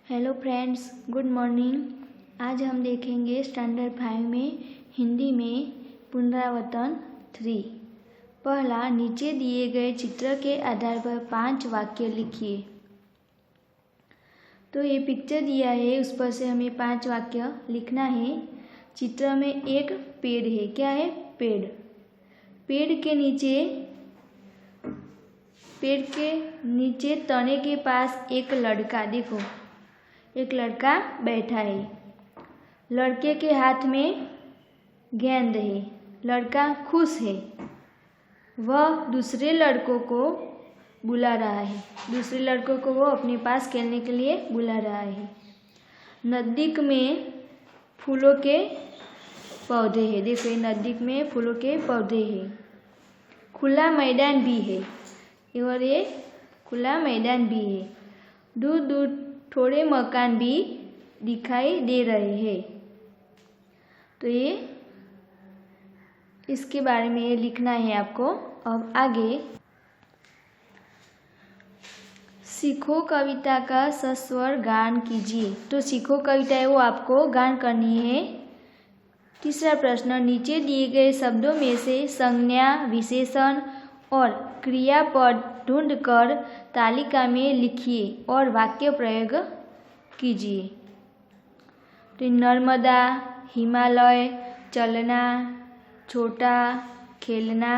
Hello friends, good morning. आज हम देखेंगे स्टैंडर्ड 5 में हिंदी में पुनरावर्तन 3। पहला, नीचे दिए गए चित्र के आधार पर 5 वाक्य लिखिए। तो ये पिक्चर दिया है, उस पर से हमें 5 वाक्य लिखना है। चित्र में एक पेड़ है। क्या है? पेड़। पेड़ के नीचे तने के पास एक लड़का, देखो एक लड़का बैठा है। लड़के के हाथ में गेंद है। लड़का खुश है। वह दूसरे लड़कों को बुला रहा है। दूसरे लड़कों को वो अपने पास खेलने के लिए बुला रहा है। नज़दीक में फूलों के पौधे हैं। देखो, नज़दीक में फूलों के पौधे हैं। खुला मैदान भी है। और ये खुला मैदान भी है। दूर दूर थोड़े मकान भी दिखाई दे रहे हैं। तो ये इसके बारे में ये लिखना है आपको। अब आगे, सीखो कविता का सस्वर गान कीजिए। तो सीखो कविता है वो आपको गान करनी है। तीसरा प्रश्न, नीचे दिए गए शब्दों में से संज्ञा, विशेषण और क्रियापद ढूंढकर तालिका में लिखिए और वाक्य प्रयोग कीजिए। तो नर्मदा, हिमालय, चलना, छोटा, खेलना,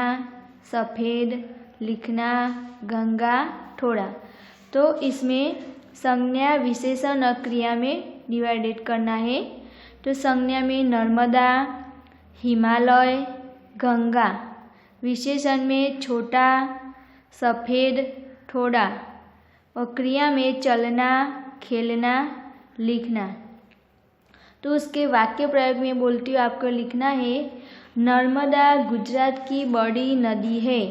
सफ़ेद, लिखना, गंगा, थोड़ा। तो इसमें संज्ञा, विशेषण और क्रिया में डिवाइडेड करना है। तो संज्ञा में नर्मदा, हिमालय, गंगा। विशेषण में छोटा, सफ़ेद, थोड़ा। और क्रिया में चलना, खेलना, लिखना। तो उसके वाक्य प्रयोग में बोलती हूँ, आपको लिखना है। नर्मदा गुजरात की बड़ी नदी है।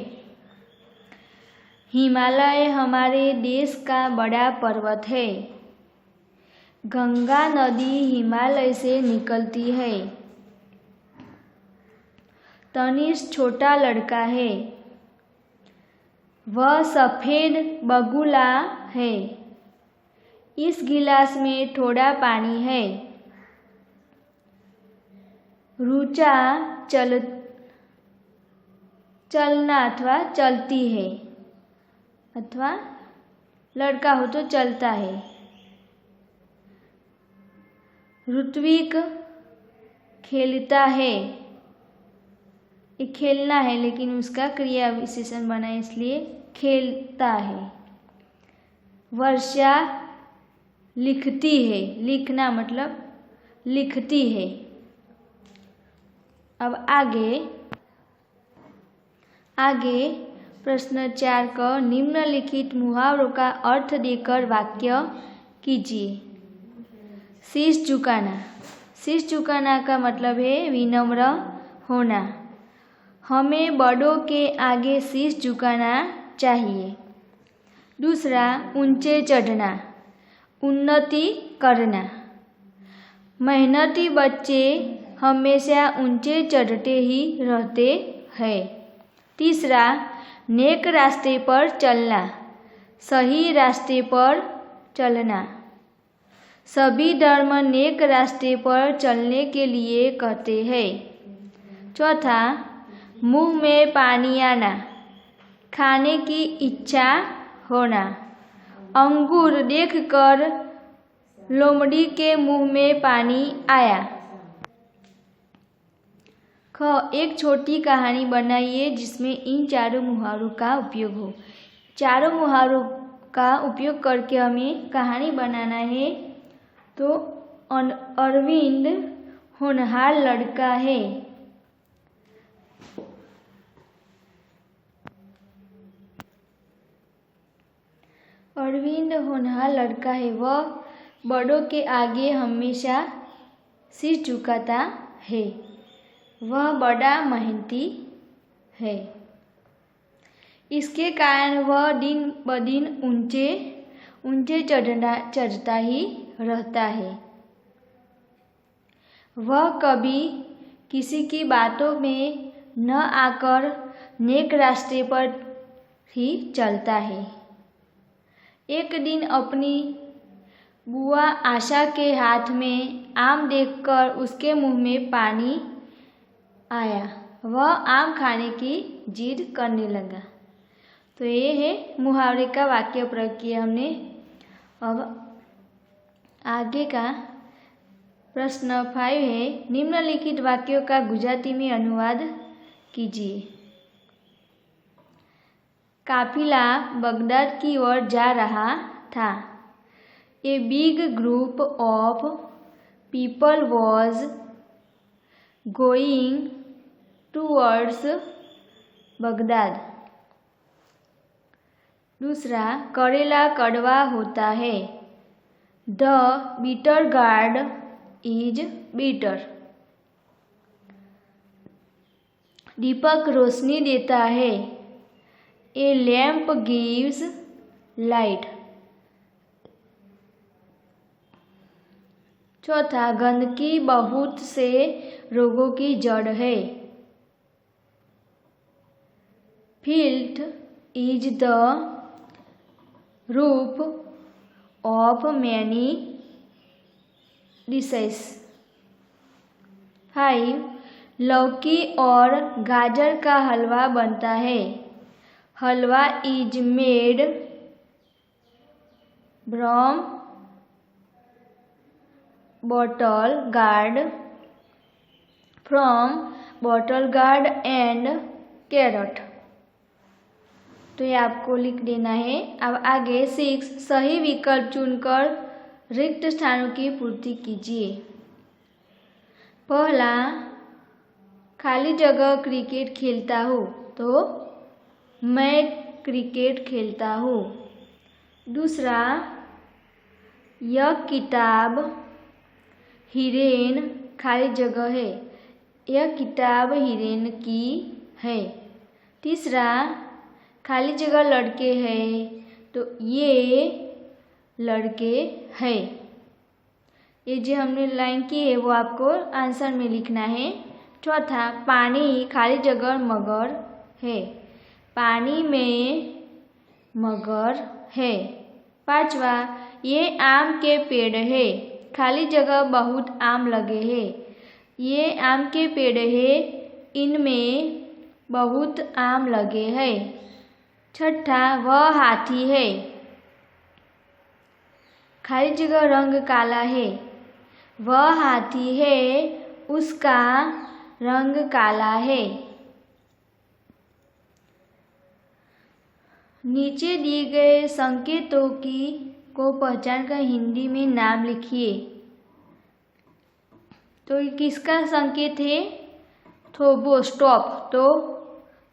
हिमालय हमारे देश का बड़ा पर्वत है। गंगा नदी हिमालय से निकलती है। तनिष छोटा लड़का है। वह सफ़ेद बगुला है। इस गिलास में थोड़ा पानी है। रुचा चलना अथवा चलती है, अथवा लड़का हो तो चलता है। ऋत्विक खेलता है। ये खेलना है लेकिन उसका क्रिया विशेषण बना है, इसलिए खेलता है। वर्षा लिखती है। लिखना मतलब लिखती है। अब आगे प्रश्न 4 का निम्नलिखित मुहावरों का अर्थ देकर वाक्य कीजिए। शीश झुकाना। शीश झुकाना का मतलब है विनम्र होना। हमें बड़ों के आगे शीश झुकाना चाहिए। दूसरा, ऊंचे चढ़ना, उन्नति करना। मेहनती बच्चे हमेशा ऊंचे चढ़ते ही रहते हैं। तीसरा, नेक रास्ते पर चलना, सही रास्ते पर चलना। सभी धर्म नेक रास्ते पर चलने के लिए कहते हैं। चौथा, मुंह में पानी आना, खाने की इच्छा होना। अंगूर देखकर लोमड़ी के मुंह में पानी आया। एक छोटी कहानी बनाइए जिसमें इन चारों मुहावरों का उपयोग हो। चारों मुहावरों का उपयोग करके हमें कहानी बनाना है। तो अरविंद होनहार लड़का है। अरविंद होनहार लड़का है। वह बड़ों के आगे हमेशा सिर झुकाता है। वह बड़ा मेहनती है। इसके कारण वह दिन ब दिन ऊंचे चढ़ता ही रहता है। वह कभी किसी की बातों में न आकर नेक रास्ते पर ही चलता है। एक दिन अपनी बुआ आशा के हाथ में आम देखकर उसके मुंह में पानी आया। वह आम खाने की जिद करने लगा। तो ये है मुहावरे का वाक्य प्रयोग किया हमने। अब आगे का प्रश्न 5 है, निम्नलिखित वाक्यों का गुजराती में अनुवाद कीजिए। काफिला बगदाद की ओर जा रहा था। A big group of people was going towards Baghdad। दूसरा, करेला कड़वा होता है। The bitter gourd is bitter। दीपक रोशनी देता है। A lamp gives light। चौथा, गंदगी बहुत से रोगों की जड़ है। Filth is the root of many diseases। 5, लौकी और गाजर का हलवा बनता है। Halwa is made from bottle gourd and carrot. तो ये आपको लिख देना है। अब आगे 6, सही विकल्प चुनकर रिक्त स्थानों की पूर्ति कीजिए। पहला, खाली जगह क्रिकेट खेलता हूँ। तो मैं क्रिकेट खेलता हूँ। दूसरा, यह किताब हिरेन खाली जगह है। यह किताब हिरेन की है। तीसरा, खाली जगह लड़के हैं। तो ये लड़के हैं। ये जो हमने लाइन की है वो आपको आंसर में लिखना है। चौथा, पानी खाली जगह मगर है। पानी में मगर है। पांचवा, ये आम के पेड़ है। खाली जगह बहुत आम लगे हैं। ये आम के पेड़ है, इनमें बहुत आम लगे हैं। छठा, वह हाथी है। खाली जगह रंग काला है। वह हाथी है, उसका रंग काला है। नीचे दिए गए संकेतों को पहचानकर हिंदी में नाम लिखिए। तो किसका संकेत है? थोबो स्टॉप। तो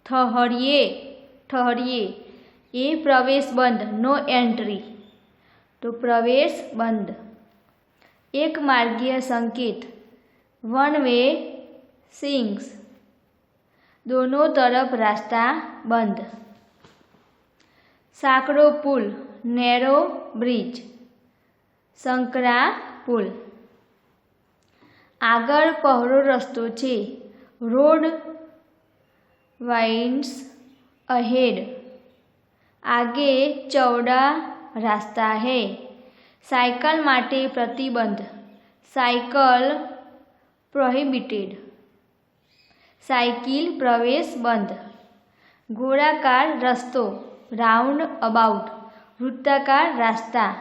ठहरिए, ठहरिए। ये प्रवेश बंद, नो एंट्री। तो प्रवेश बंद। एक मार्गीय संकेत, वन वे सिंग्स। दोनों तरफ रास्ता बंद। साँकड़ो पुल, नैरो ब्रिज। संकरा पुल। આગળ પહોળો રસ્તો છે। Road widens ahead. आगे चौड़ा रास्ता है। साइकिल माटे प्रतिबंध, साइकिल प्रोहिबिटेड। साइकिल प्रवेश बंद। गोलाकार रस्तो, राउंड अबाउट। वृत्ताकार रास्ता।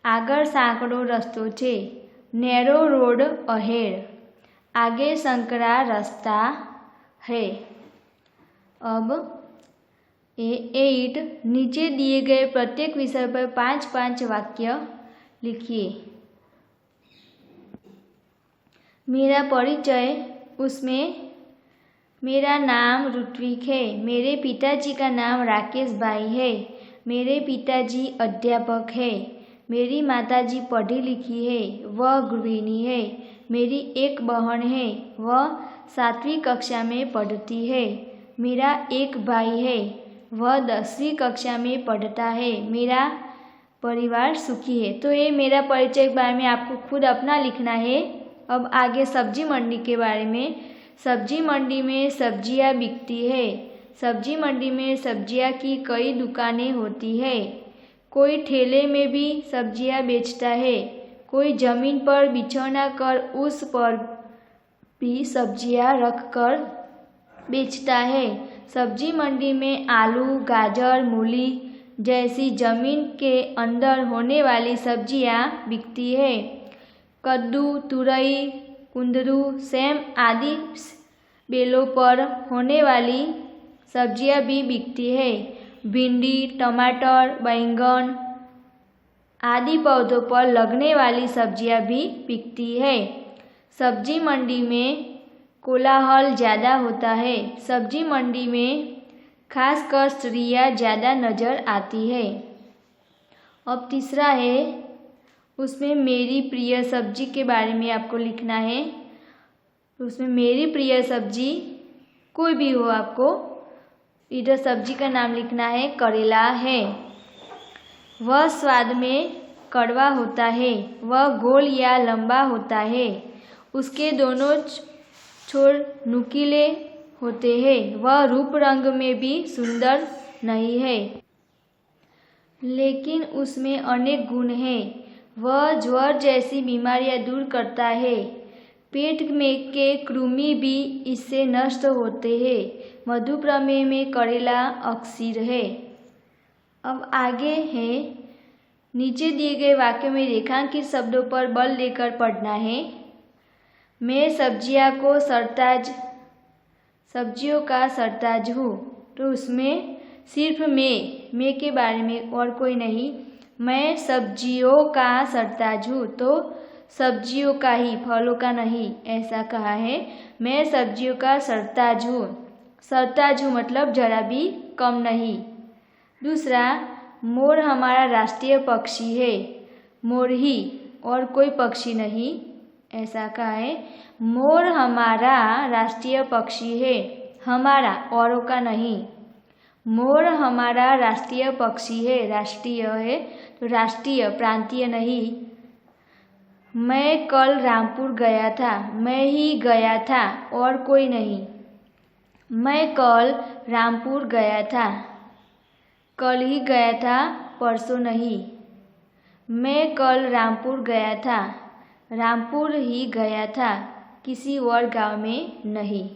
આગળ સાંકડો રસ્તો છે। Narrow road ahead. आगे संकरा रास्ता है। अब 8, नीचे दिए गए प्रत्येक विषय पर 5-5 वाक्य लिखिए। मेरा परिचय, उसमें मेरा नाम ऋत्विक है। मेरे पिताजी का नाम राकेश भाई है। मेरे पिताजी अध्यापक है। मेरी माताजी पढ़ी लिखी है, वह गृहिणी है। मेरी एक बहन है, वह 7वीं कक्षा में पढ़ती है। मेरा एक भाई है, वह 10वीं कक्षा में पढ़ता है। मेरा परिवार सुखी है। तो ये मेरा परिचय के बारे में आपको खुद अपना लिखना है। अब आगे सब्जी मंडी के बारे में। सब्जी मंडी में सब्जियां बिकती है। सब्जी मंडी में सब्जियां की कई दुकानें होती है। कोई ठेले में भी सब्जियां बेचता है। कोई जमीन पर बिछौना कर उस पर भी सब्जियां रखकर बेचता है। सब्जी मंडी में आलू, गाजर, मूली जैसी जमीन के अंदर होने वाली सब्जियां बिकती है। कद्दू, तुरई, कुंदरू, सेम आदि बेलों पर होने वाली सब्जियां भी बिकती है। भिंडी, टमाटर, बैंगन आदि पौधों पर लगने वाली सब्जियां भी बिकती है। सब्जी मंडी में कोलाहल ज़्यादा होता है। सब्जी मंडी में खासकर स्त्रियां ज़्यादा नज़र आती है। अब तीसरा है, उसमें मेरी प्रिय सब्जी के बारे में आपको लिखना है। उसमें मेरी प्रिय सब्जी कोई भी हो, आपको इधर सब्जी का नाम लिखना है। करेला है। वह स्वाद में कड़वा होता है। वह गोल या लंबा होता है। उसके दोनों छोर नुकीले होते हैं। वह रूप रंग में भी सुंदर नहीं है, लेकिन उसमें अनेक गुण हैं। वह ज्वर जैसी बीमारियां दूर करता है। पेट में के कृमि भी इससे नष्ट होते हैं। मधुप्रमेह में करेला अक्सीर है। अब आगे है, नीचे दिए गए वाक्य में रेखांकित शब्दों पर बल देकर पढ़ना है। मैं सब्जियों का सरताज हूँ। तो उसमें सिर्फ मैं के बारे में और कोई नहीं। मैं सब्जियों का सरताज हूँ, तो सब्जियों का ही, फलों का नहीं, ऐसा कहा है। मैं सब्जियों का सरताज हूँ। सरताज हूँ मतलब जरा भी कम नहीं। दूसरा, मोर हमारा राष्ट्रीय पक्षी है। मोर ही और कोई पक्षी नहीं, ऐसा कहा है। मोर हमारा राष्ट्रीय पक्षी है। हमारा, औरों का नहीं। मोर हमारा राष्ट्रीय पक्षी है। राष्ट्रीय है तो राष्ट्रीय, प्रांतीय नहीं। मैं कल रामपुर गया था। मैं ही गया था और कोई नहीं। मैं कल रामपुर गया था। कल ही गया था, परसों नहीं। मैं कल रामपुर गया था। रामपुर ही गया था, किसी और गांव में नहीं।